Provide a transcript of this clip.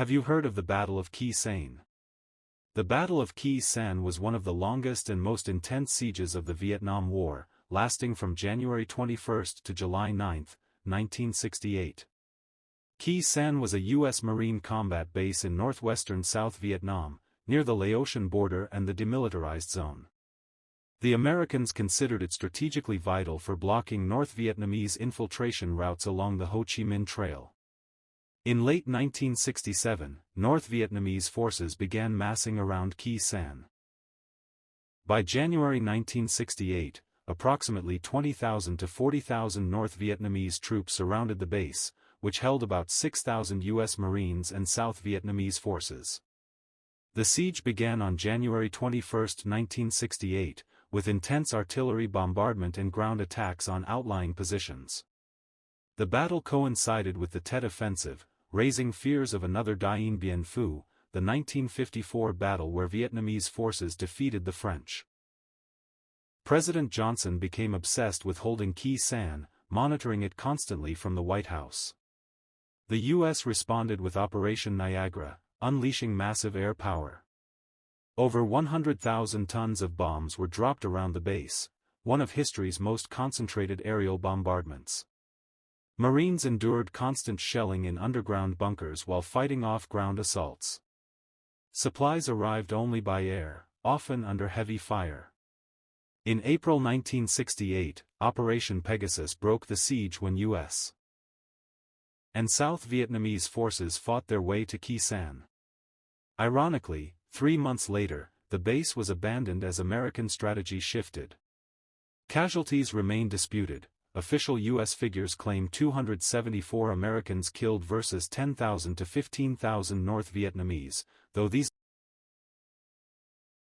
Have you heard of the Battle of Khe Sanh? The Battle of Khe Sanh was one of the longest and most intense sieges of the Vietnam War, lasting from January 21 to July 9, 1968. Khe Sanh was a U.S. Marine combat base in northwestern South Vietnam, near the Laotian border and the demilitarized zone. The Americans considered it strategically vital for blocking North Vietnamese infiltration routes along the Ho Chi Minh Trail. In late 1967, North Vietnamese forces began massing around Khe Sanh. By January 1968, approximately 20,000 to 40,000 North Vietnamese troops surrounded the base, which held about 6,000 U.S. Marines and South Vietnamese forces. The siege began on January 21, 1968, with intense artillery bombardment and ground attacks on outlying positions. The battle coincided with the Tet Offensive, raising fears of another Dien Bien Phu, the 1954 battle where Vietnamese forces defeated the French. President Johnson became obsessed with holding Khe Sanh, monitoring it constantly from the White House. The U.S. responded with Operation Niagara, unleashing massive air power. Over 100,000 tons of bombs were dropped around the base, one of history's most concentrated aerial bombardments. Marines endured constant shelling in underground bunkers while fighting off ground assaults. Supplies arrived only by air, often under heavy fire. In April 1968, Operation Pegasus broke the siege when U.S. and South Vietnamese forces fought their way to Khe Sanh. Ironically, 3 months later, the base was abandoned as American strategy shifted. Casualties remain disputed. Official U.S. figures claim 274 Americans killed versus 10,000 to 15,000 North Vietnamese, though these